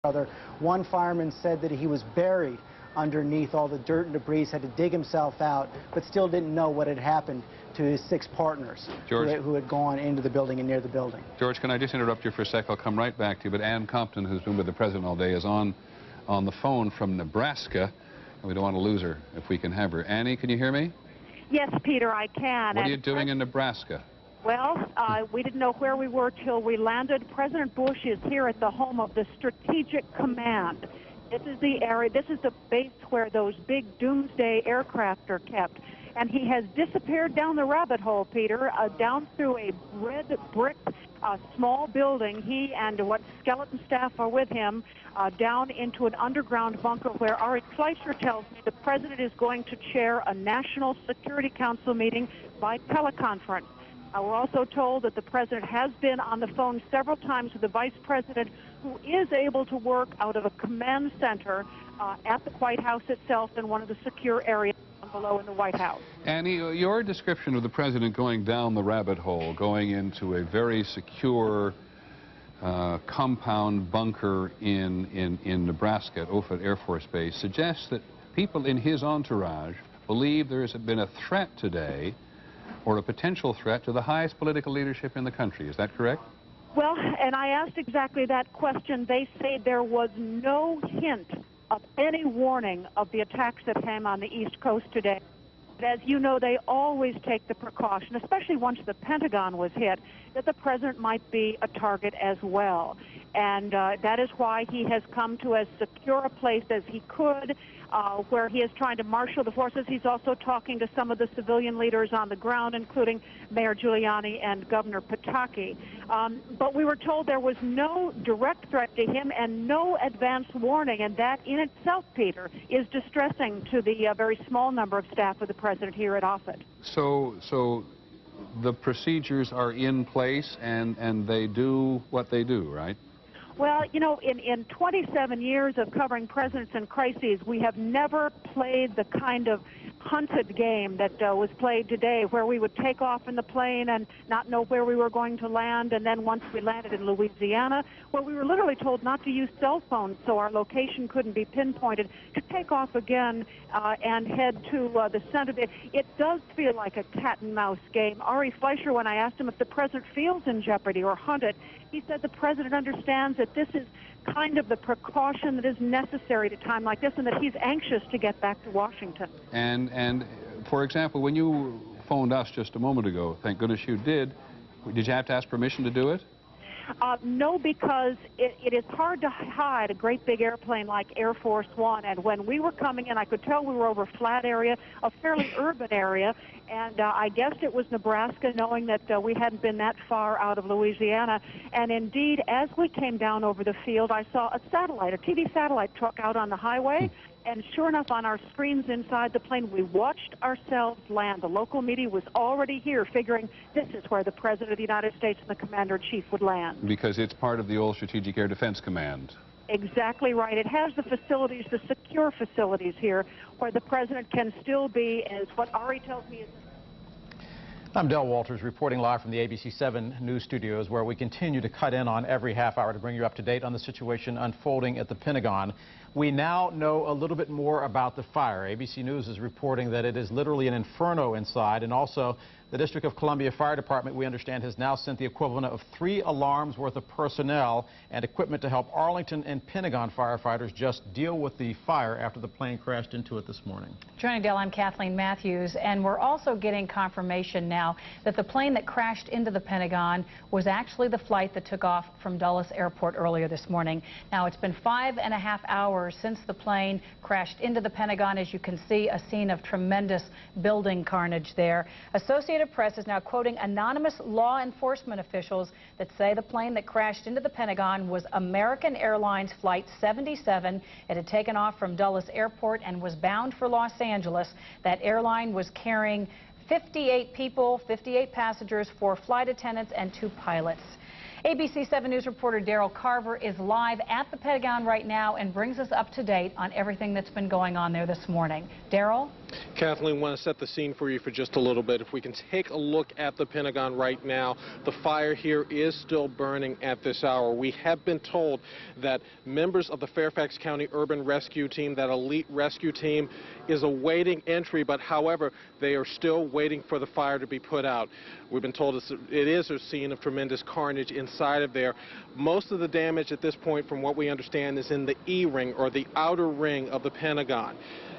other. One fireman said that he was buried underneath all the dirt and debris, had to dig himself out, but still didn't know what had happened to his 6 partners who had gone into the building and near the building. George, can I just interrupt you for a sec? I'll come right back to you. But Ann Compton, who's been with the president all day, is on the phone from Nebraska, and we don't want to lose her if we can have her. Annie, can you hear me? Yes, Peter, I can. What are you doing in Nebraska? Well, we didn't know where we were till we landed. President Bush is here at the home of the Strategic Command. This is the area, this is the base where those big doomsday aircraft are kept. And he has disappeared down the rabbit hole, Peter, down through a red brick small building. He and what skeleton staff are with him down into an underground bunker where Ari Fleischer tells me the president is going to chair a National Security Council meeting by teleconference. We're also told that the president has been on the phone several times with the vice president, who is able to work out of a command center at the White House itself in one of the secure areas below in the White House. Annie, your description of the president going down the rabbit hole, going into a very secure compound bunker in Nebraska at Offutt Air Force Base suggests that people in his entourage believe there has been a threat today, or a potential threat, to the highest political leadership in the country. Is that correct? Well, and I asked exactly that question. They say there was no hint of any warning of the attacks that came on the East Coast today. But as you know, they always take the precaution, especially once the Pentagon was hit, that the president might be a target as well. And that is why he has come to as secure a place as he could, where he is trying to marshal the forces. He's also talking to some of the civilian leaders on the ground, including Mayor Giuliani and Governor Pataki. But we were told there was no direct threat to him and no advance warning, and that in itself, Peter, is distressing to the very small number of staff of the president here at Offutt. So the procedures are in place, and they do what they do, right? Well, you know, in 27 years of covering presidents and crises, we have never played the kind of hunted game that was played today, where we would take off in the plane and not know where we were going to land, and then once we landed in Louisiana, where we were literally told not to use cell phones so our location couldn't be pinpointed, to take off again and head to the center. It does feel like a cat-and-mouse game. Ari Fleischer, when I asked him if the president feels in jeopardy or hunted, he said the president understands that this is kind of the precaution that is necessary at a time like this, and that he's anxious to get back to Washington. And for example, when you phoned us just a moment ago, thank goodness you did you have to ask permission to do it? No, because it is hard to hide a great big airplane like Air Force One. And when we were coming in, I could tell we were over a flat area, a fairly urban area. And I guessed it was Nebraska, knowing that we hadn't been that far out of Louisiana. And indeed, as we came down over the field, I saw a TV satellite truck out on the highway. And sure enough, on our screens inside the plane, we watched ourselves land. The local media was already here, figuring this is where the President of the United States and the Commander-in-Chief would land. Because it's part of the old Strategic Air Defense Command. Exactly right. It has the facilities, the secure facilities here, where the President can still be, as what Ari tells me is... I'm Del Walters, reporting live from the ABC 7 News studios, where we continue to cut in on every half hour to bring you up to date on the situation unfolding at the Pentagon. We now know a little bit more about the fire. ABC News is reporting that it is literally an inferno inside, and also the District of Columbia Fire Department, we understand, has now sent the equivalent of 3 alarms worth of personnel and equipment to help Arlington and Pentagon firefighters just deal with the fire after the plane crashed into it this morning. Joining Dale, I'm Kathleen Matthews, and we're also getting confirmation now that the plane that crashed into the Pentagon was actually the flight that took off from Dulles Airport earlier this morning. Now, it's been 5.5 hours since the plane crashed into the Pentagon. As you can see, a scene of tremendous building carnage there. Associated Press is now quoting anonymous law enforcement officials that say the plane that crashed into the Pentagon was American Airlines Flight 77. It had taken off from Dulles Airport and was bound for Los Angeles. That airline was carrying 58 people, 58 passengers, 4 flight attendants, and 2 pilots. ABC 7 News reporter Daryl Carver is live at the Pentagon right now and brings us up to date on everything that's been going on there this morning. Daryl? Kathleen, want to set the scene for you for just a little bit. If we can take a look at the Pentagon right now, the fire here is still burning at this hour. We have been told that members of the Fairfax County Urban Rescue Team, that elite rescue team, is awaiting entry, but however, they are still waiting for the fire to be put out. We've been told it is a scene of tremendous carnage inside of there. Most of the damage at this point, from what we understand, is in the E-ring, or the outer ring of the Pentagon.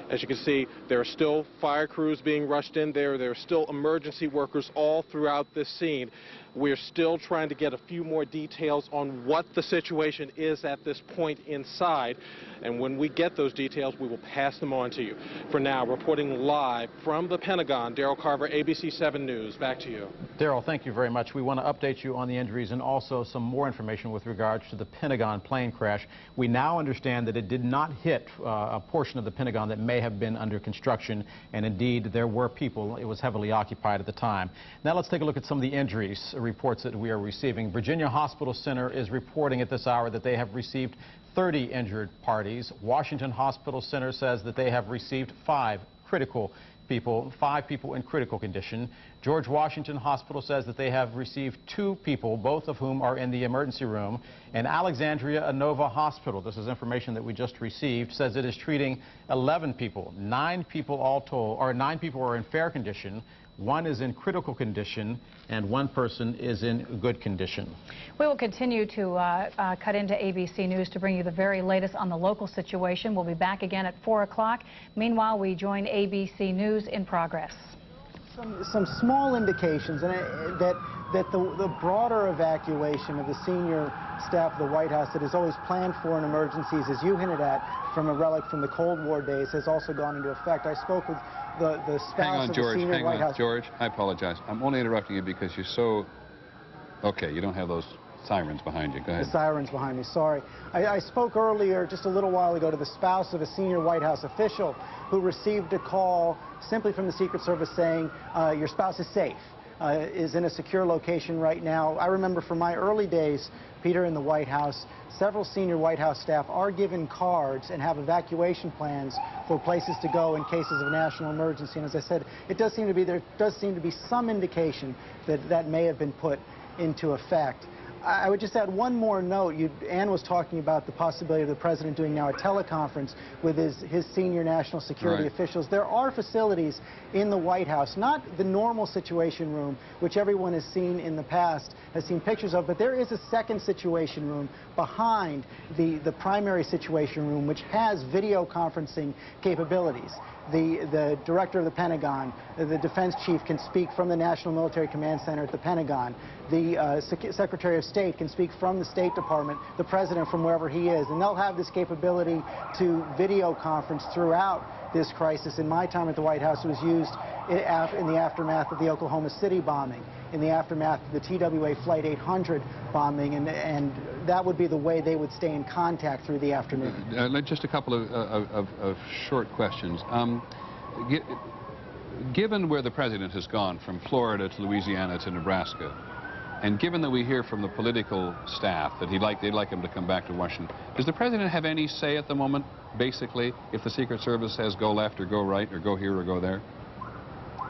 As you can see, there are still fire crews being rushed in there. There are still emergency workers all throughout this scene. We're still trying to get a few more details on what the situation is at this point inside. And when we get those details, we will pass them on to you. For now, reporting live from the Pentagon, Daryl Carver, ABC 7 News. Back to you. Daryl, thank you very much. We want to update you on the injuries and also some more information with regards to the Pentagon plane crash. We now understand that it did not hit a portion of the Pentagon that may have been under construction, and indeed there were people. It was heavily occupied at the time. Now let's take a look at some of the injuries reports that we are receiving. Virginia Hospital Center is reporting at this hour that they have received 30 injured parties. Washington Hospital Center says that they have received 5 people in critical condition. George Washington Hospital says that they have received 2 people, both of whom are in the emergency room. And Alexandria Inova Hospital, this is information that we just received, says it is treating 11 people. 9 people all told, or 9 people are in fair condition. 1 is in critical condition, and 1 person is in good condition. We will continue to cut into ABC News to bring you the very latest on the local situation. We'll be back again at 4 o'clock. Meanwhile, we join ABC News in progress. Some small indications that the broader evacuation of the senior staff of the White House that is always planned for in emergencies, as you hinted at, from a relic from the Cold War days, has also gone into effect. I spoke with the spouse of the senior White House. George, I apologize. I'm only interrupting you because you're so... Okay, you don't have those sirens behind you. Go ahead. The sirens behind me, sorry. I spoke earlier, just a little while ago, to the spouse of a senior White House official who received a call simply from the Secret Service saying, your spouse is safe, is in a secure location right now. I remember from my early days, Peter, in the White House, several senior White House staff are given cards and have evacuation plans for places to go in cases of national emergency. And as I said, there does seem to be some indication that that may have been put into effect. I would just add one more note. Ann was talking about the possibility of the president doing now a teleconference with his senior national security officials. There are facilities in the White House, not the normal situation room, which everyone has seen in the past, has seen pictures of, but there is a second situation room behind the primary situation room, which has video conferencing capabilities. The director of the Pentagon, the defense chief, can speak from the National Military Command Center at the Pentagon. The Secretary of State can speak from the State Department, the president from wherever he is. And they'll have this capability to video conference throughout this crisis. In my time at the White House, it was used in the aftermath of the Oklahoma City bombing, in the aftermath of the TWA Flight 800 bombing, and that would be the way they would stay in contact through the afternoon. Just a couple of short questions. Given where the president has gone from Florida to Louisiana to Nebraska, and given that we hear from the political staff that they'd like him to come back to Washington, does the president have any say at the moment, basically, if the Secret Service says go left or go right or go here or go there?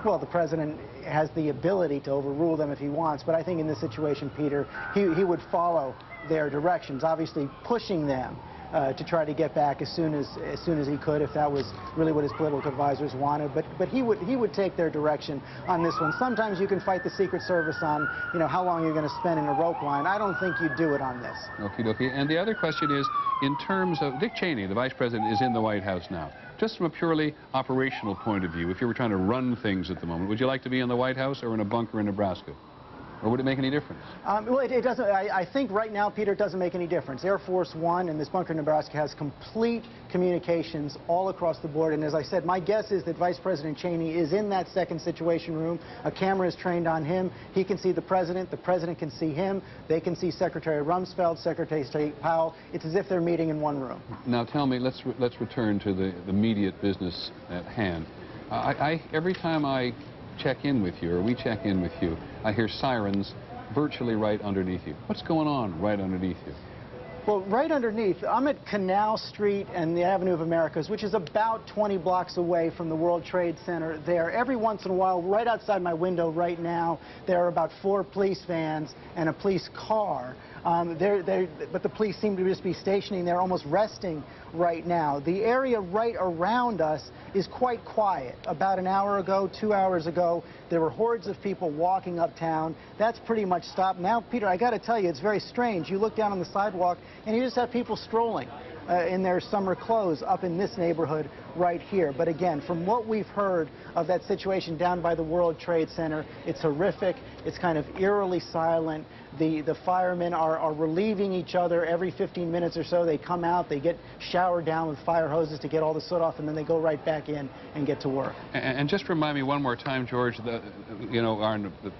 Well, the president has the ability to overrule them if he wants, but I think in this situation, Peter, he would follow their directions, obviously pushing them to try to get back as soon as he could, if that was really what his political advisors wanted. But he would take their direction on this one. Sometimes you can fight the Secret Service on, how long you're going to spend in a rope line. I don't think you'd do it on this. Okie dokie. And the other question is, in terms of Dick Cheney, the vice president, is in the White House now. Just from a purely operational point of view, if you were trying to run things at the moment, would you like to be in the White House or in a bunker in Nebraska? Or would it make any difference? Well, it doesn't. I think right now, Peter, it doesn't make any difference. Air Force One and this bunker in Nebraska has complete communications all across the board. And as I said, my guess is that Vice President Cheney is in that second situation room. A camera is trained on him. He can see the president can see him. They can see Secretary Rumsfeld, Secretary of State Powell. It's as if they're meeting in one room. Now tell me, let's return to the immediate business at hand. Every time I check in with you, or we check in with you, I hear sirens virtually right underneath you. What's going on right underneath you? Well, right underneath, I'm at Canal Street and the Avenue of Americas, which is about 20 blocks away from the World Trade Center there. Every once in a while, right outside my window right now, there are about 4 police vans and a police car. But the police seem to just be stationing there, almost resting right now. The area right around us is quite quiet. About an hour ago, 2 hours ago, there were hordes of people walking uptown. That's pretty much stopped. Now, Peter, I got to tell you, it's very strange. You look down on the sidewalk, and you just have people strolling in their summer clothes up in this neighborhood right here. But again, from what we've heard of that situation down by the World Trade Center, it's horrific. It's kind of eerily silent. The firemen are relieving each other every 15 minutes or so. They come out, they get showered down with fire hoses to get all the soot off, and then they go right back in and get to work. And just remind me one more time, George, the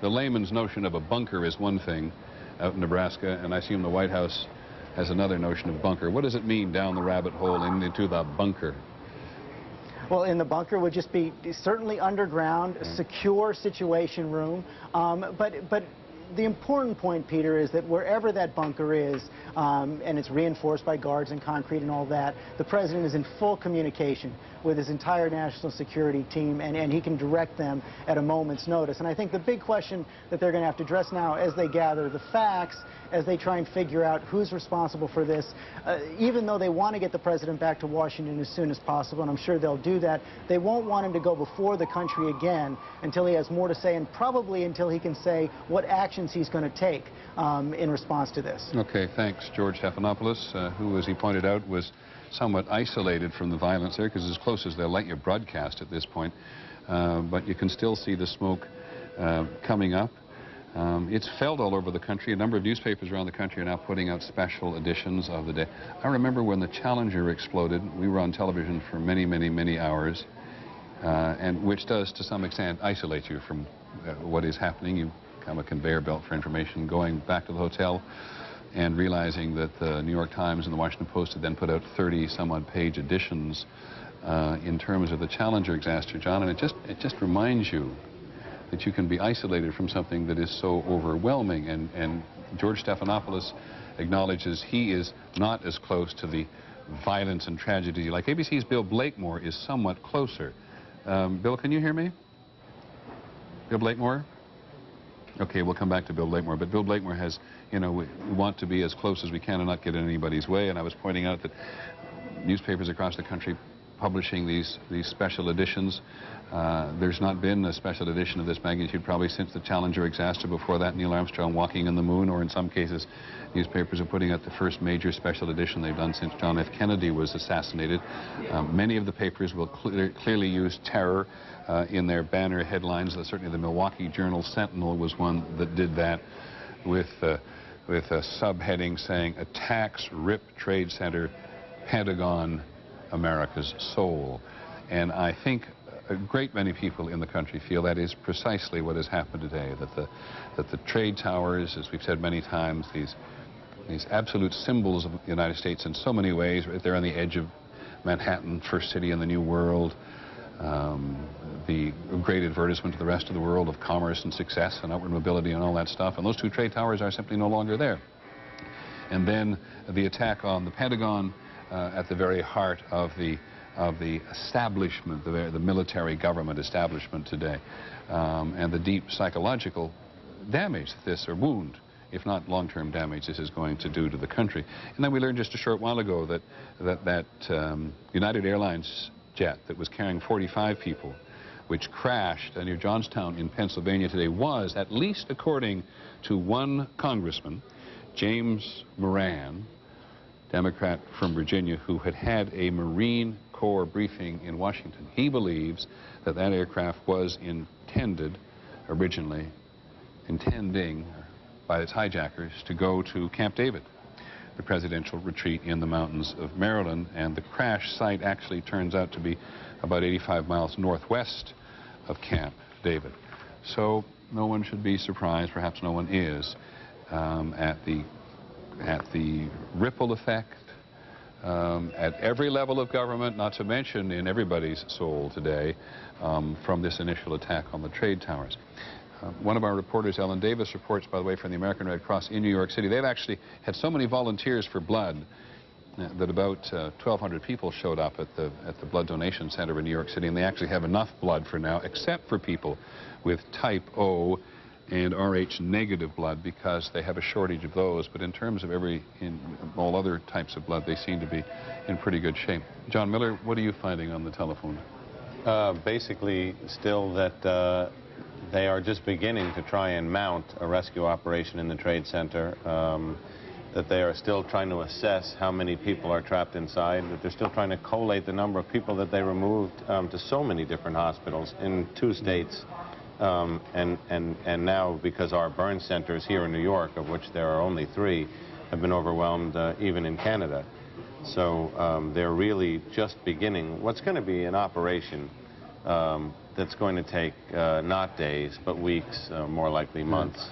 layman's notion of a bunker is one thing out in Nebraska, and I assume the White House has another notion of bunker. What does it mean down the rabbit hole into the bunker? Well, in the bunker would just be certainly underground, a secure situation room, but the important point, Peter, is that wherever that bunker is, and it's reinforced by guards and concrete and all that, the president is in full communication with his entire national security team, and he can direct them at a moment's notice. And I think the big question that they're going to have to address now as they gather the facts, as they try and figure out who's responsible for this, even though they want to get the president back to Washington as soon as possible, and I'm sure they'll do that, they won't want him to go before the country again until he has more to say, and probably until he can say what actions he's going to take in response to this. Okay, thanks, George Stephanopoulos, who, as he pointed out, was somewhat isolated from the violence there, because as close as they'll let you broadcast at this point, but you can still see the smoke coming up. It's felt all over the country. A number of newspapers around the country are now putting out special editions of the day. I remember when the Challenger exploded, we were on television for many, many, many hours, and which does, to some extent, isolate you from what is happening. You become a conveyor belt for information. Going back to the hotel and realizing that the New York Times and the Washington Post had then put out 30-some-odd page editions in terms of the Challenger disaster, John, and it just reminds you that you can be isolated from something that is so overwhelming. And George Stephanopoulos acknowledges he is not as close to the violence and tragedy. Like ABC's Bill Blakemore is somewhat closer. Bill, can you hear me? Bill Blakemore? Okay, we'll come back to Bill Blakemore. But Bill Blakemore has, we want to be as close as we can and not get in anybody's way. And I was pointing out that newspapers across the country publishing these special editions. There's not been a special edition of this magnitude probably since the Challenger disaster. Before that, Neil Armstrong walking on the moon, or in some cases, newspapers are putting out the first major special edition they've done since John F. Kennedy was assassinated. Many of the papers will clearly use terror in their banner headlines. Certainly the Milwaukee Journal-Sentinel was one that did that with a subheading saying, "Attacks Rip Trade Center, Pentagon, America's soul." And I think a great many people in the country feel that is precisely what has happened today, that the trade towers, as we've said many times, these absolute symbols of the United States in so many ways, right there on the edge of Manhattan, first city in the New World, the great advertisement to the rest of the world of commerce and success and upward mobility and all that stuff, and those two trade towers are simply no longer there. And then the attack on the Pentagon, at the very heart of the establishment, the military government establishment today, and the deep psychological damage this, or wound, if not long-term damage, this is going to do to the country. And then we learned just a short while ago that United Airlines jet that was carrying 45 people, which crashed near Johnstown in Pennsylvania today, was, at least according to one congressman, James Moran, Democrat from Virginia, who had a Marine Corps briefing in Washington. He believes that that aircraft was originally intending by its hijackers to go to Camp David, the presidential retreat in the mountains of Maryland, and the crash site actually turns out to be about 85 miles northwest of Camp David. So no one should be surprised, perhaps no one is, at the ripple effect at every level of government, not to mention in everybody's soul today, from this initial attack on the trade towers. One of our reporters, Ellen Davis, reports, by the way, from the American Red Cross in New York City. They've actually had so many volunteers for blood that about 1,200 people showed up at the blood donation center in New York City, and they actually have enough blood for now, except for people with type O and Rh negative blood, because they have a shortage of those. But in terms of all other types of blood, they seem to be in pretty good shape. John Miller, what are you finding on the telephone? Basically, still that they are just beginning to try and mount a rescue operation in the Trade Center, that they are still trying to assess how many people are trapped inside, that they're still trying to collate the number of people that they removed to so many different hospitals in 2 states. And now, because our burn centers here in New York, of which there are only 3, have been overwhelmed even in Canada. So they're really just beginning what's going to be an operation that's going to take not days, but weeks, more likely months.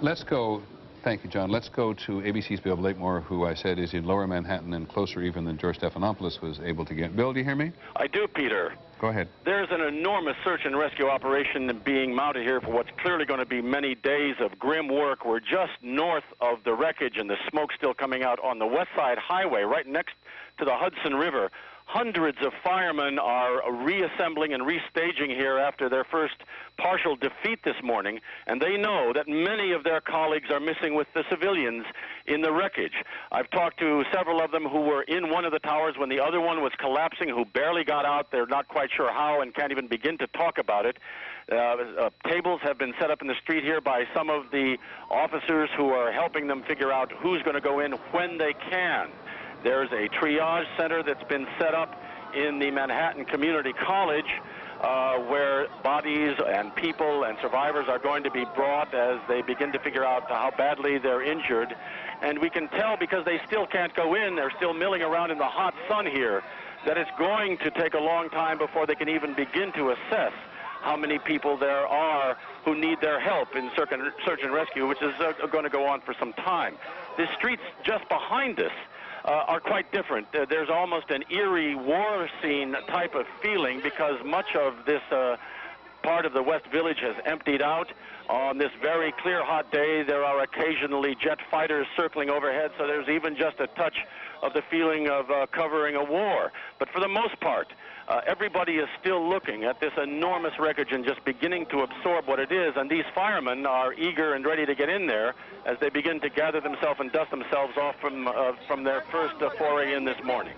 Let's go. Thank you, John. Let's go to ABC's Bill Blakemore, who I said is in Lower Manhattan and closer even than George Stephanopoulos was able to get. Bill, do you hear me? I do, Peter. Go ahead. There's an enormous search and rescue operation being mounted here for what's clearly going to be many days of grim work. We're just north of the wreckage, and the smoke still coming out on the West Side Highway, right next to the Hudson River. Hundreds of firemen are reassembling and restaging here after their first partial defeat this morning, and they know that many of their colleagues are missing with the civilians in the wreckage. I've talked to several of them who were in one of the towers when the other one was collapsing, who barely got out. They're not quite sure how and can't even begin to talk about it. Tables have been set up in the street here by some of the officers who are helping them figure out who's going to go in when they can. There's a triage center that's been set up in the Manhattan Community College where bodies and people and survivors are going to be brought as they begin to figure out how badly they're injured. And we can tell, because they still can't go in, they're still milling around in the hot sun here, that it's going to take a long time before they can even begin to assess how many people there are who need their help in search and rescue, which is going to go on for some time. The streets just behind us are quite different. There's almost an eerie war scene type of feeling, because much of this part of the West Village has emptied out. On this very clear, hot day, there are occasionally jet fighters circling overhead, so there's even just a touch of the feeling of covering a war. But for the most part, everybody is still looking at this enormous wreckage and just beginning to absorb what it is, and these firemen are eager and ready to get in there as they begin to gather themselves and dust themselves off from their first foray in this morning.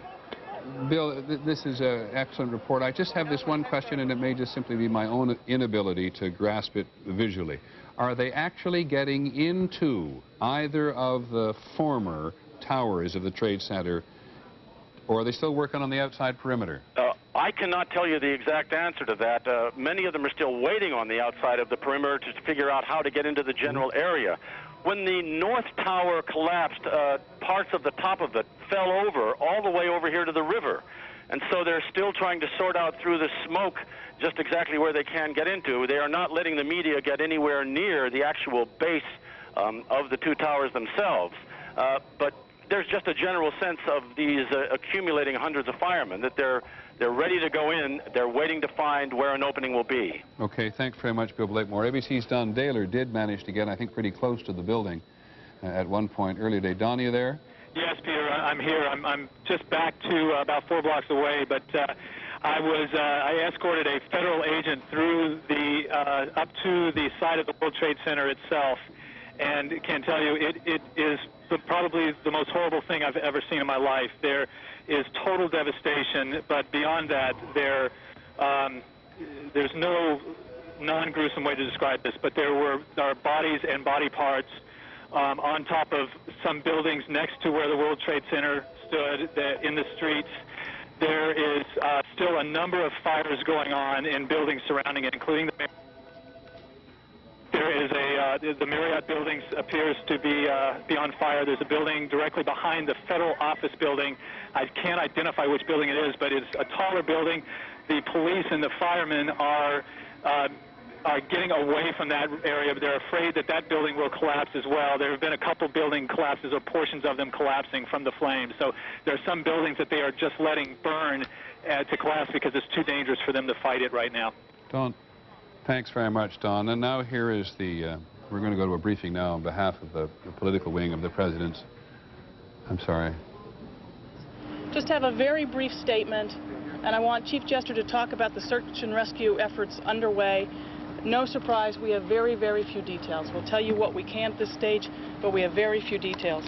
Bill, this is an excellent report. I just have this one question, and it may just simply be my own inability to grasp it visually. Are they actually getting into either of the former towers of the Trade Center, or are they still working on the outside perimeter? I cannot tell you the exact answer to that. Many of them are still waiting on the outside of the perimeter to figure out how to get into the general area. When the North Tower collapsed, parts of the top of it fell over all the way over here to the river. And so they're still trying to sort out through the smoke just exactly where they can get into. They are not letting the media get anywhere near the actual base of the 2 towers themselves. But there's just a general sense of these accumulating hundreds of firemen, that they're ready to go in. They're waiting to find where an opening will be. Okay, thanks very much, Bill Blakemore. ABC's Don Daler did manage to get, I think, pretty close to the building at one point earlier today. Don, are you there? Yes, Peter, I'm here. I'm just back to about 4 blocks away, but I escorted a federal agent through up to the side of the World Trade Center itself, and can tell you it is probably the most horrible thing I've ever seen in my life. There is total devastation, but beyond that, there's no non-gruesome way to describe this, but there are bodies and body parts on top of some buildings next to where the World Trade Center stood in the streets. There is still a number of fires going on in buildings surrounding it, including the Marriott building appears to be on fire. There's a building directly behind the federal office building. I can't identify which building it is, but it's a taller building. The police and the firemen are getting away from that area, but they're afraid that that building will collapse as well. There have been a couple building collapses, or portions of them collapsing from the flames. So there are some buildings that they are just letting burn to collapse because it's too dangerous for them to fight it right now. Don. Thanks very much, Don. And now here is the, we're going to go to a briefing now on behalf of the political wing of the President's. I'm sorry. Just have a very brief statement, and I want Chief Jester to talk about the search and rescue efforts underway. No surprise, we have very, very few details. We'll tell you what we can at this stage, but we have very few details.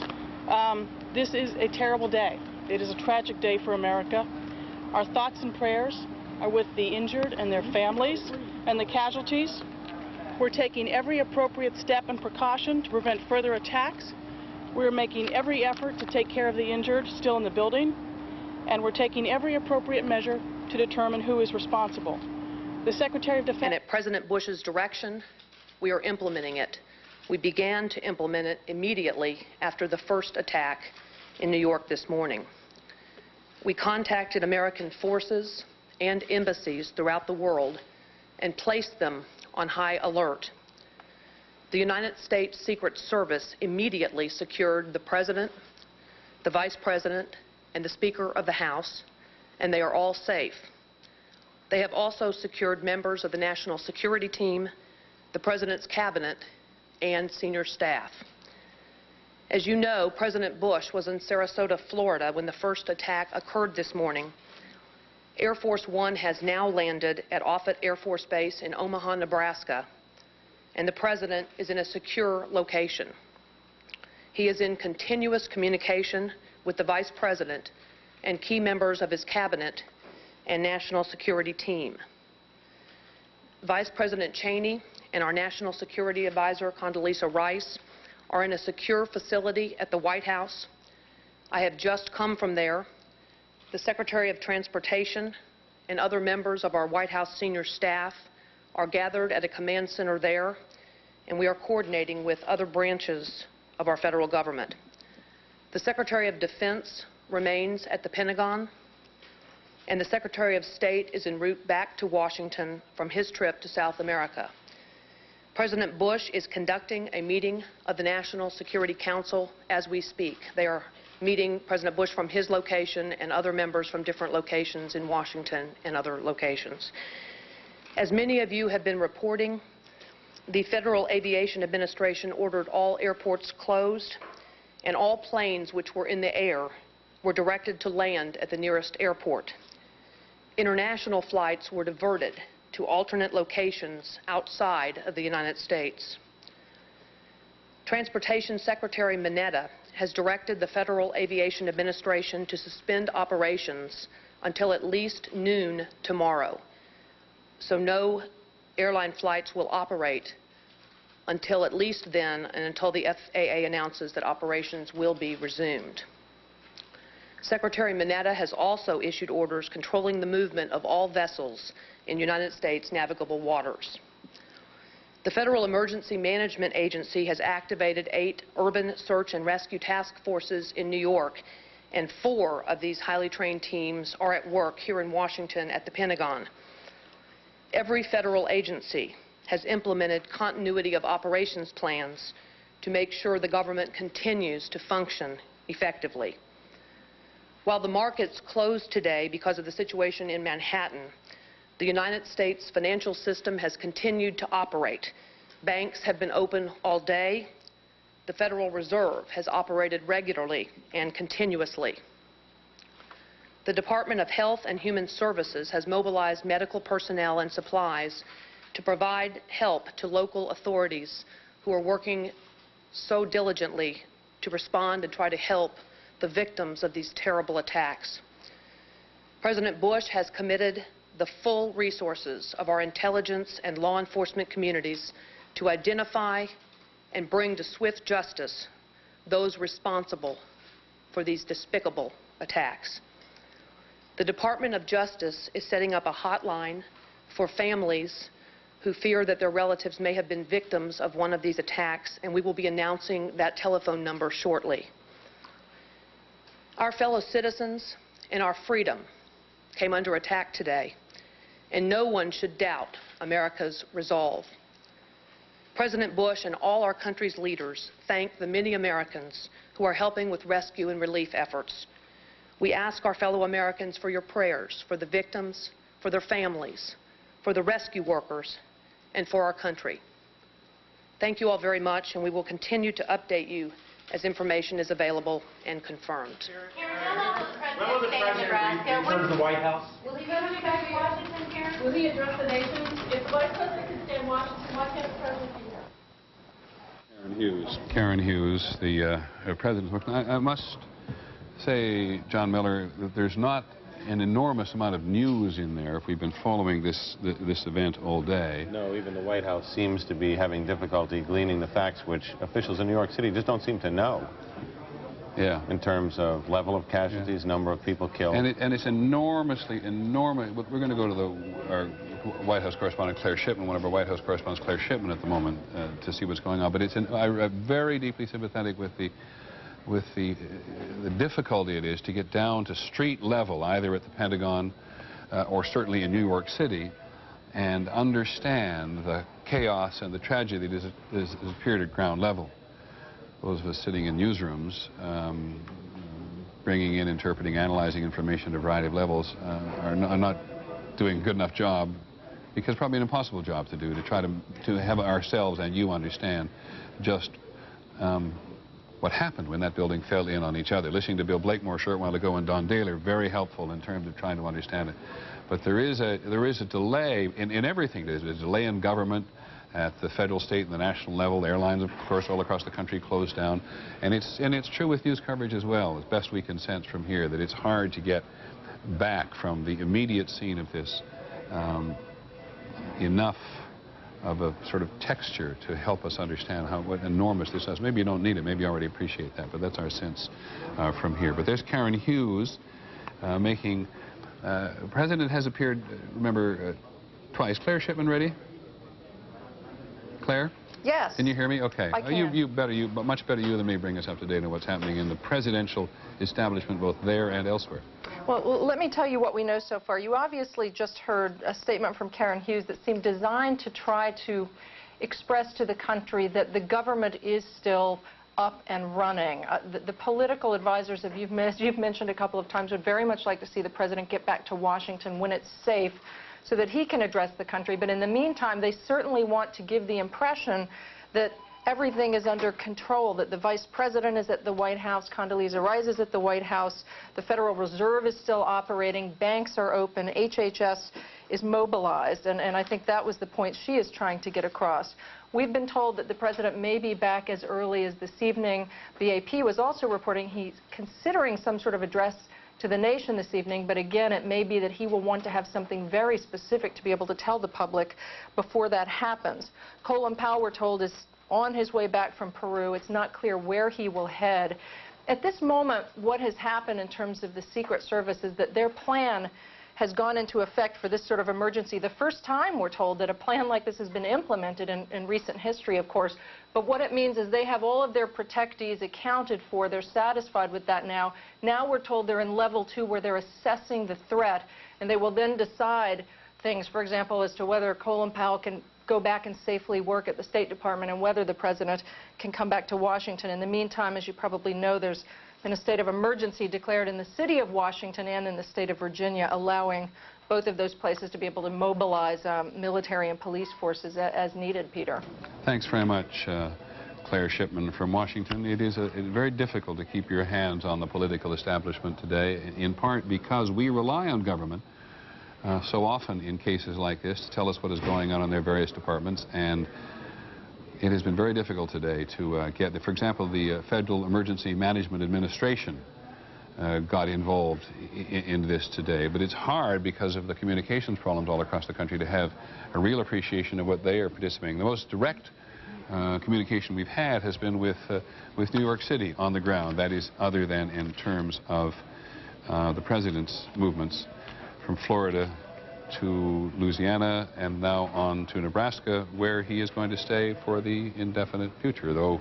This is a terrible day. It is a tragic day for America. Our thoughts and prayers are with the injured and their families and the casualties. We're taking every appropriate step and precaution to prevent further attacks. We're making every effort to take care of the injured still in the building, and we're taking every appropriate measure to determine who is responsible. The Secretary of Defense... And at President Bush's direction, we are implementing it. We began to implement it immediately after the first attack in New York this morning. We contacted American forces and embassies throughout the world and placed them on high alert. The United States Secret Service immediately secured the President, the Vice President, and the Speaker of the House, and they are all safe. They have also secured members of the National Security Team, the President's Cabinet, and senior staff. As you know, President Bush was in Sarasota, Florida, when the first attack occurred this morning. Air Force One has now landed at Offutt Air Force Base in Omaha, Nebraska, and the President is in a secure location. He is in continuous communication with the Vice President and key members of his Cabinet and National Security Team. Vice President Cheney and our National Security Advisor, Condoleezza Rice, are in a secure facility at the White House. I have just come from there. The Secretary of Transportation and other members of our White House senior staff are gathered at a command center there, and we are coordinating with other branches of our federal government. The Secretary of Defense remains at the Pentagon, and the Secretary of State is en route back to Washington from his trip to South America. President Bush is conducting a meeting of the National Security Council as we speak. They are meeting President Bush from his location and other members from different locations in Washington and other locations. As many of you have been reporting, the Federal Aviation Administration ordered all airports closed, and all planes which were in the air were directed to land at the nearest airport. International flights were diverted to alternate locations outside of the United States. Transportation Secretary Mineta has directed the Federal Aviation Administration to suspend operations until at least noon tomorrow. So no airline flights will operate until at least then, and until the FAA announces that operations will be resumed. Secretary Mineta has also issued orders controlling the movement of all vessels in United States navigable waters. The Federal Emergency Management Agency has activated 8 urban search and rescue task forces in New York, and 4 of these highly trained teams are at work here in Washington at the Pentagon. Every federal agency has implemented continuity of operations plans to make sure the government continues to function effectively. While the markets closed today because of the situation in Manhattan, the United States financial system has continued to operate. Banks have been open all day. The Federal Reserve has operated regularly and continuously. The Department of Health and Human Services has mobilized medical personnel and supplies to provide help to local authorities who are working so diligently to respond and try to help the victims of these terrible attacks. President Bush has committed the full resources of our intelligence and law enforcement communities to identify and bring to swift justice those responsible for these despicable attacks. The Department of Justice is setting up a hotline for families who fear that their relatives may have been victims of one of these attacks, and we will be announcing that telephone number shortly. Our fellow citizens and our freedom came under attack today, and no one should doubt America's resolve. President Bush and all our country's leaders thank the many Americans who are helping with rescue and relief efforts. We ask our fellow Americans for your prayers for the victims, for their families, for the rescue workers, and for our country. Thank you all very much, and we will continue to update you as information is available and confirmed. Karen, how long will the President stay in Nebraska? Return to the White House? Will he go to back to Washington, Karen? Will he address the nation? If the Vice President can stay in Washington, why can't the President do that? Karen Hughes, the President. I must say, John Miller, that there's not an enormous amount of news in there if we've been following this event all day. No, even the White House seems to be having difficulty gleaning the facts which officials in New York City just don't seem to know. Yeah. In terms of level of casualties, number of people killed. And it's enormous. We're going to go to our White House correspondent, Claire Shipman, one of our White House correspondents, Claire Shipman, at the moment to see what's going on. But I'm very deeply sympathetic with the difficulty it is to get down to street level, either at the Pentagon or certainly in New York City, and understand the chaos and the tragedy that is appeared at ground level. Those of us sitting in newsrooms, bringing in, interpreting, analyzing information at a variety of levels are not doing a good enough job, because probably an impossible job to do, to try to have ourselves and you understand just what happened when that building fell in on each other. Listening to Bill Blakemore a short while ago and Don Daly, very helpful in terms of trying to understand it. But there is a delay in everything. There's a delay in government at the federal, state, and the national level. The airlines, of course, all across the country closed down. And it's true with news coverage as well, as best we can sense from here, that it's hard to get back from the immediate scene of this enough of a sort of texture to help us understand what enormous this is. Maybe you don't need it, maybe you already appreciate that, but that's our sense from here. But there's Karen Hughes making, the President has appeared, remember, twice. Claire Shipman, ready? Claire? Yes. Can you hear me? Okay. I can. Much better you than me bring us up to date on what's happening in the presidential establishment, both there and elsewhere. Well, let me tell you what we know so far. You obviously just heard a statement from Karen Hughes that seemed designed to try to express to the country that the government is still up and running. The political advisors that you've mentioned a couple of times would very much like to see the president get back to Washington when it's safe, so that he can address the country. But in the meantime, they certainly want to give the impression that everything is under control, that the Vice President is at the White House, Condoleezza Rice is at the White House, the Federal Reserve is still operating, banks are open, HHS is mobilized, and I think that was the point she is trying to get across. We've been told that the President may be back as early as this evening. The AP was also reporting he's considering some sort of address to the nation this evening, but again, it may be that he will want to have something very specific to be able to tell the public before that happens. Colin Powell, we're told, is on his way back from Peru. It's not clear where he will head. At this moment, what has happened in terms of the Secret Service is that their plan has gone into effect for this sort of emergency. The first time, we're told, that a plan like this has been implemented in recent history, of course. But what it means is they have all of their protectees accounted for. They're satisfied with that now. Now we're told they're in level 2, where they're assessing the threat, and they will then decide things, for example, as to whether Colin Powell can go back and safely work at the State Department and whether the president can come back to Washington. In the meantime, as you probably know, there's been a state of emergency declared in the city of Washington and in the state of Virginia, allowing both of those places to be able to mobilize military and police forces as needed, Peter. Thanks very much, Claire Shipman from Washington. It is very difficult to keep your hands on the political establishment today, in part because we rely on government so often in cases like this to tell us what is going on in their various departments, and it has been very difficult today to get, for example, the Federal Emergency Management Administration got involved in this today. But it's hard because of the communications problems all across the country to have a real appreciation of what they are participating. The most direct communication we've had has been with New York City on the ground. That is, other than in terms of the president's movements from Florida to Louisiana and now on to Nebraska, where he is going to stay for the indefinite future, though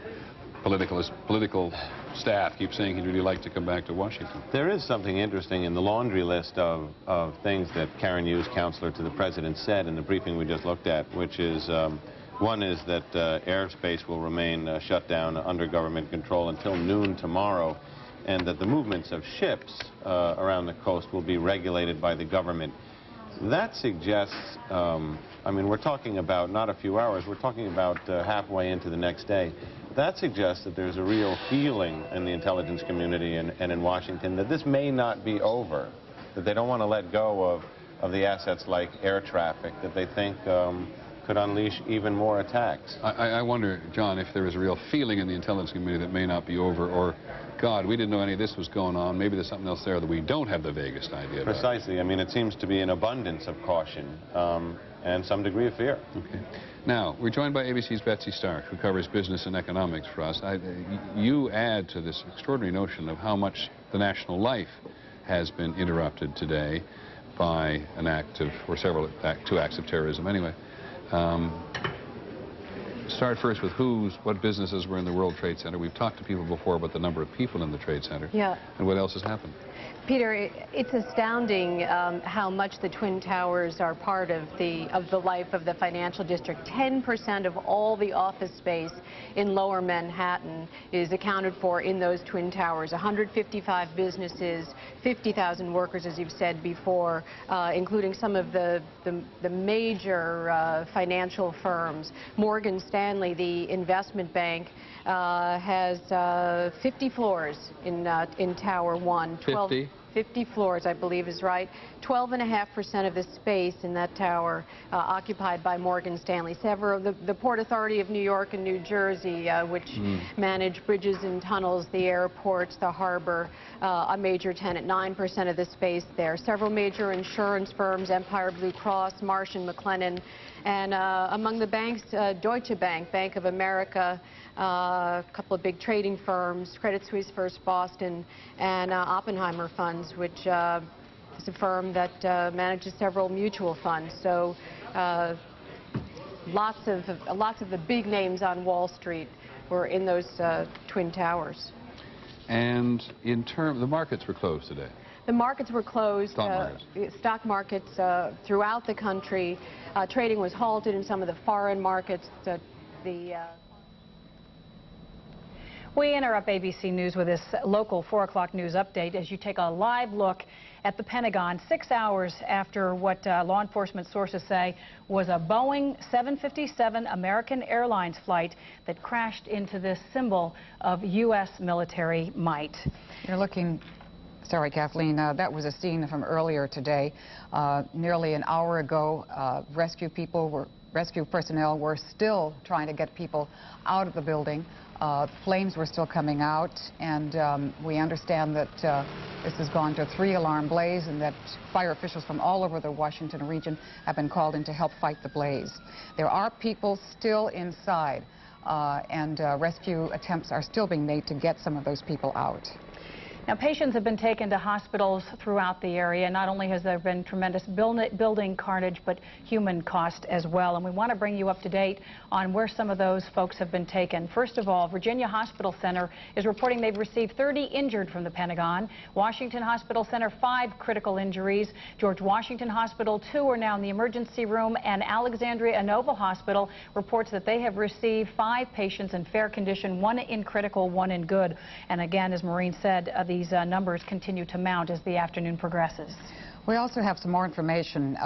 political staff keep saying he'd really like to come back to Washington. There is something interesting in the laundry list of things that Karen Hughes, counselor to the president, said in the briefing we just looked at, which is, one is that airspace will remain shut down under government control until noon tomorrow, and that the movements of ships around the coast will be regulated by the government. That suggests, I mean, we're talking about not a few hours, we're talking about halfway into the next day. That suggests that there's a real feeling in the intelligence community and in Washington that this may not be over, that they don't want to let go of the assets like air traffic, that they think could unleash even more attacks. I wonder, John, if there is a real feeling in the intelligence community that may not be over, or, God, we didn't know any of this was going on. Maybe there's something else there that we don't have the vaguest idea about. Precisely. I mean, it seems to be an abundance of caution and some degree of fear. Okay. Now, we're joined by ABC's Betsy Stark, who covers business and economics for us. You add to this extraordinary notion of how much the national life has been interrupted today by an act of, or two acts of terrorism anyway. Start first with what businesses were in the World Trade Center. We've talked to people before about the number of people in the Trade Center. Yeah. And what else has happened? Peter, it's astounding how much the Twin Towers are part of the life of the financial district. 10% of all the office space in Lower Manhattan is accounted for in those Twin Towers. 155 businesses, 50,000 workers, as you've said before, including some of the major financial firms. Morgan Stanley, the investment bank, has 50 floors in Tower 1. 50 floors, I believe, is right. 12.5% of the space in that tower occupied by Morgan Stanley. Several, the Port Authority of New York and New Jersey, which manage bridges and tunnels, the airports, the harbor, a major tenant, 9% of the space there. Several major insurance firms, Empire Blue Cross, Marsh & McLennan, and among the banks, Deutsche Bank, Bank of America, a couple of big trading firms, Credit Suisse, First Boston, and Oppenheimer Funds, which is a firm that manages several mutual funds. So lots of the big names on Wall Street were in those Twin Towers. And in the markets were closed today. The markets were closed. Stock markets throughout the country. Trading was halted in some of the foreign markets. We interrupt ABC News with this local 4 o'clock news update as you take a live look at the Pentagon 6 hours after what law enforcement sources say was a Boeing 757 American Airlines flight that crashed into this symbol of U.S. military might. You're looking... Sorry, Kathleen, that was a scene from earlier today. Nearly an hour ago, rescue personnel were still trying to get people out of the building. Flames were still coming out, and we understand that this has gone to a 3-alarm blaze and that fire officials from all over the Washington region have been called in to help fight the blaze. There are people still inside, and rescue attempts are still being made to get some of those people out. Now, patients have been taken to hospitals throughout the area. Not only has there been tremendous building carnage, but human cost as well. And we want to bring you up to date on where some of those folks have been taken. First of all, Virginia Hospital Center is reporting they've received 30 injured from the Pentagon. Washington Hospital Center, 5 critical injuries. George Washington Hospital, 2 are now in the emergency room. And Alexandria Inova Hospital reports that they have received 5 patients in fair condition, 1 in critical, 1 in good. And again, as Maureen said, these numbers continue to mount as the afternoon progresses. We also have some more information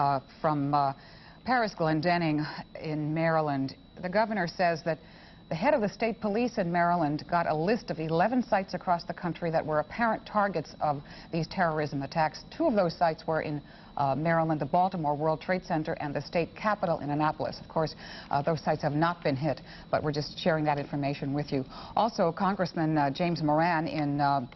from Paris Glendenning in Maryland. The governor says that the head of the state police in Maryland got a list of 11 sites across the country that were apparent targets of these terrorism attacks. 2 of those sites were in Maryland, the Baltimore World Trade Center and the state capitol in Annapolis. Of course, those sites have not been hit, but we're just sharing that information with you. Also, Congressman James Moran in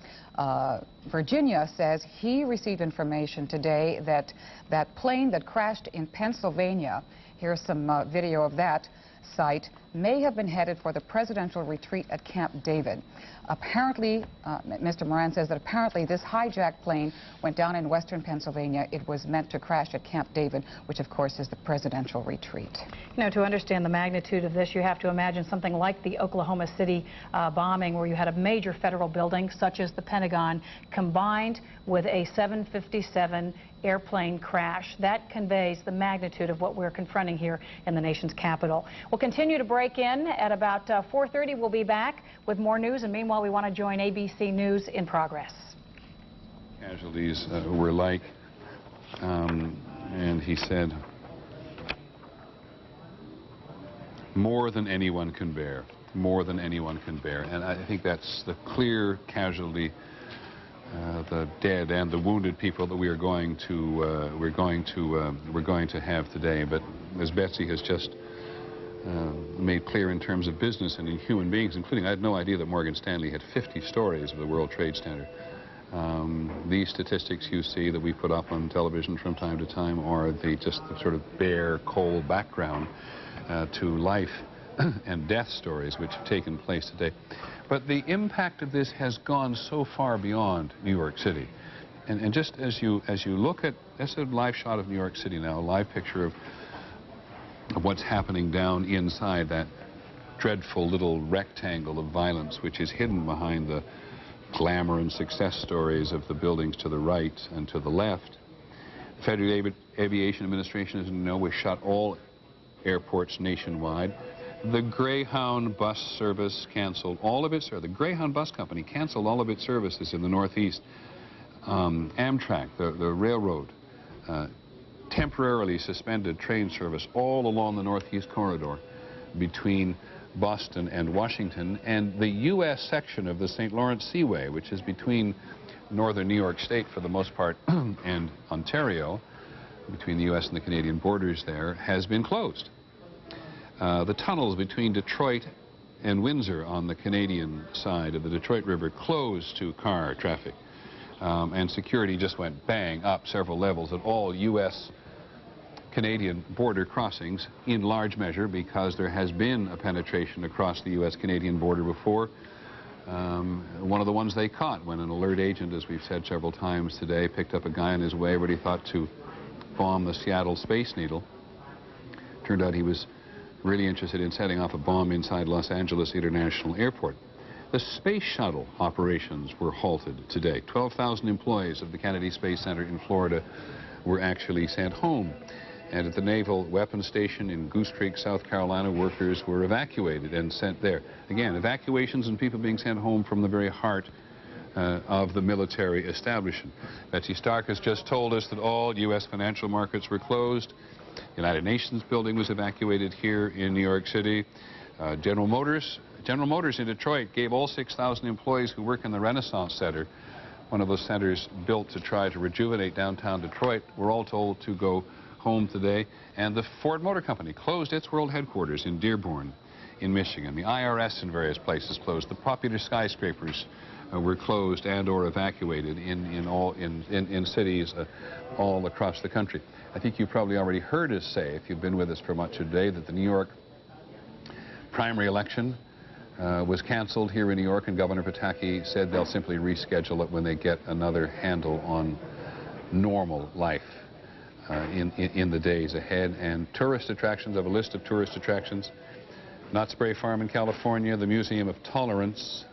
Virginia says he received information today that that plane that crashed in Pennsylvania, here's some video of that site, may have been headed for the presidential retreat at Camp David. Apparently, Mr. Moran says that apparently this hijacked plane went down in western Pennsylvania. It was meant to crash at Camp David, which of course is the presidential retreat. You know, to understand the magnitude of this, you have to imagine something like the Oklahoma City bombing, where you had a major federal building such as the Pentagon combined with a 757 airplane crash. That conveys the magnitude of what we're confronting here in the nation's capital. We'll continue to break in at about 4:30. We'll be back with more news, and meanwhile we want to join ABC News in progress. Casualties were like and he said, more than anyone can bear, more than anyone can bear. And I think that's the clear casualty, the dead and the wounded people that we're going to have today. But as Betsy has just made clear in terms of business and in human beings, including, I had no idea that Morgan Stanley had 50 stories of the World Trade Center. These statistics you see that we put up on television from time to time are just the sort of bare, cold background to life and death stories which have taken place today. But the impact of this has gone so far beyond New York City. And just as you look at, that's a live shot of New York City now, a live picture of what's happening down inside that dreadful little rectangle of violence which is hidden behind the glamour and success stories of the buildings to the right and to the left. The Federal Aviation Administration, as you know, has shut all airports nationwide. The Greyhound bus service canceled all of its, or the Greyhound bus company canceled all of its services in the Northeast. Amtrak, the railroad, temporarily suspended train service all along the Northeast corridor between Boston and Washington, and the U.S. section of the St. Lawrence Seaway, which is between northern New York State for the most part and Ontario, between the U.S. and the Canadian borders there, has been closed. The tunnels between Detroit and Windsor on the Canadian side of the Detroit River closed to car traffic, and security just went bang up several levels at all U.S. Canadian border crossings, in large measure because there has been a penetration across the U.S.-Canadian border before. One of the ones they caught when an alert agent, as we've said several times today, picked up a guy on his way what he thought to bomb the Seattle Space Needle. Turned out he was really interested in setting off a bomb inside Los Angeles International Airport. The space shuttle operations were halted today. 12,000 employees of the Kennedy Space Center in Florida were actually sent home. And at the Naval Weapons Station in Goose Creek, South Carolina, workers were evacuated and sent there. Again, evacuations and people being sent home from the very heart of the military establishment. Betsy Stark has just told us that all U.S. financial markets were closed. The United Nations building was evacuated here in New York City. General Motors in Detroit gave all 6,000 employees who work in the Renaissance Center, one of those centers built to try to rejuvenate downtown Detroit, were all told to go home today. And the Ford Motor Company closed its world headquarters in Dearborn in Michigan. The IRS in various places closed. The popular skyscrapers were closed and or evacuated in cities all across the country. I think you probably already heard us say, if you've been with us for much of the day, that the New York primary election was canceled here in New York, and Governor Pataki said they'll simply reschedule it when they get another handle on normal life in the days ahead. And tourist attractions, I have a list of tourist attractions. Knott's Berry Farm in California, the Museum of Tolerance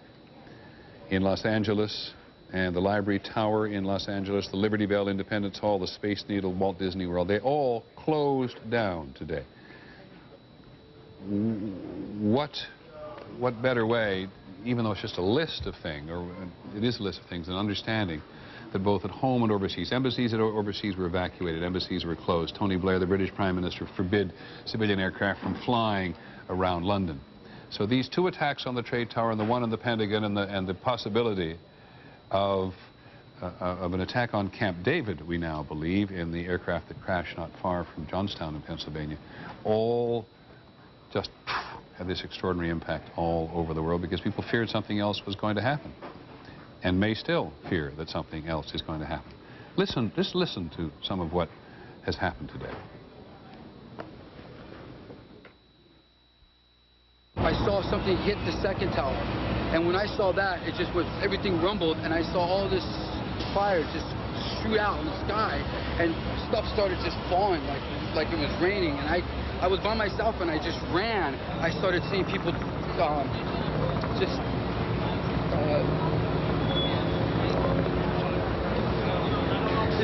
in Los Angeles, and the Library Tower in Los Angeles, the Liberty Bell Independence Hall, the Space Needle, Walt Disney World, they all closed down today. What better way, even though it's just a list of things, or it is a list of things, and understanding that both at home and overseas, embassies overseas were evacuated, embassies were closed. Tony Blair, the British Prime Minister, forbid civilian aircraft from flying around London. So these two attacks on the Trade Tower and the one on the Pentagon and the possibility of an attack on Camp David, we now believe, in the aircraft that crashed not far from Johnstown in Pennsylvania, all just had this extraordinary impact all over the world because people feared something else was going to happen and may still fear that something else is going to happen. Just listen to some of what has happened today. I saw something hit the second tower, and when I saw that, it just was, everything rumbled, and I saw all this fire just shoot out in the sky, and stuff started just falling like it was raining, and I was by myself, and I just ran. I started seeing people they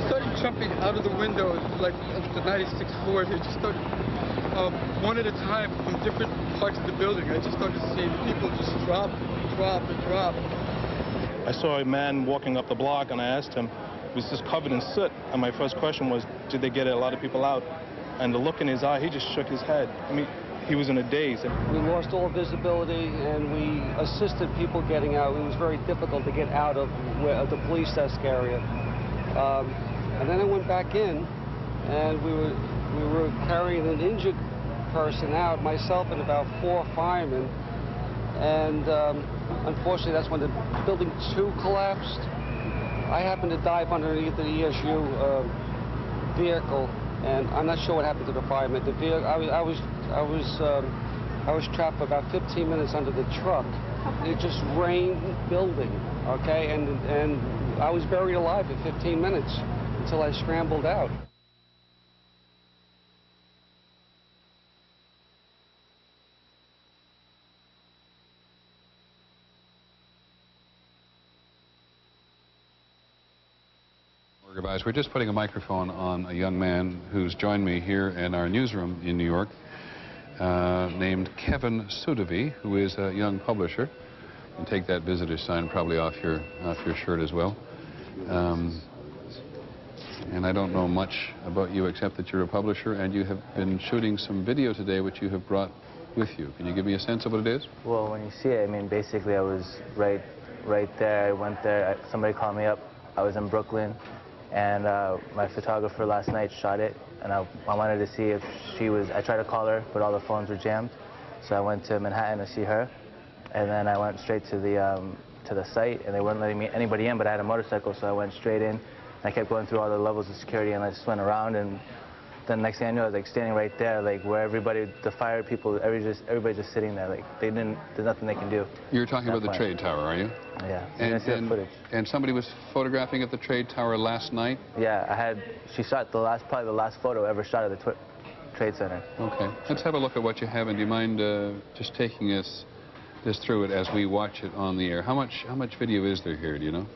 started jumping out of the windows, like the 96th floor. They just started, one at a time, from different parts of the building. I just started seeing people just drop and drop and drop. I saw a man walking up the block, and I asked him, was just covered in soot. And my first question was, did they get a lot of people out? And the look in his eye, he just shook his head. I mean, he was in a daze. We lost all visibility, and we assisted people getting out. It was very difficult to get out of the police desk area. And then I went back in, and we were carrying an injured person out, myself and about 4 firemen. And unfortunately, that's when the building 2 collapsed. I happened to dive underneath the ESU vehicle, and I'm not sure what happened to the firemen. The vehicle, I was trapped for about 15 minutes under the truck. It just rained building, okay, and I was buried alive for 15 minutes until I scrambled out. Guys, we're just putting a microphone on a young man who's joined me here in our newsroom in New York, named Kevin Soutevy, who is a young publisher. And take that visitor sign probably off your shirt as well. And I don't know much about you except that you're a publisher, and you have been shooting some video today which you have brought with you. Can you give me a sense of what it is? Well, when you see it, I mean, basically I was right there. I went there. Somebody called me up. I was in Brooklyn. And my photographer last night shot it, and I wanted to see if she was, I tried to call her, but all the phones were jammed. So I went to Manhattan to see her, and then I went straight to the site, and they weren't letting me anybody in, but I had a motorcycle, so I went straight in. I kept going through all the levels of security, and I just went around, and then next thing I knew, I was like standing right there, like where everybody, the fire people, everybody just sitting there, like there's nothing they can do. You're talking about the trade tower, are you? Yeah. And somebody was photographing at the trade tower last night? Yeah, she shot probably the last photo ever shot of the Trade Center. Okay, let's have a look at what you have, and do you mind just taking us through it as we watch it on the air? How much video is there here, do you know?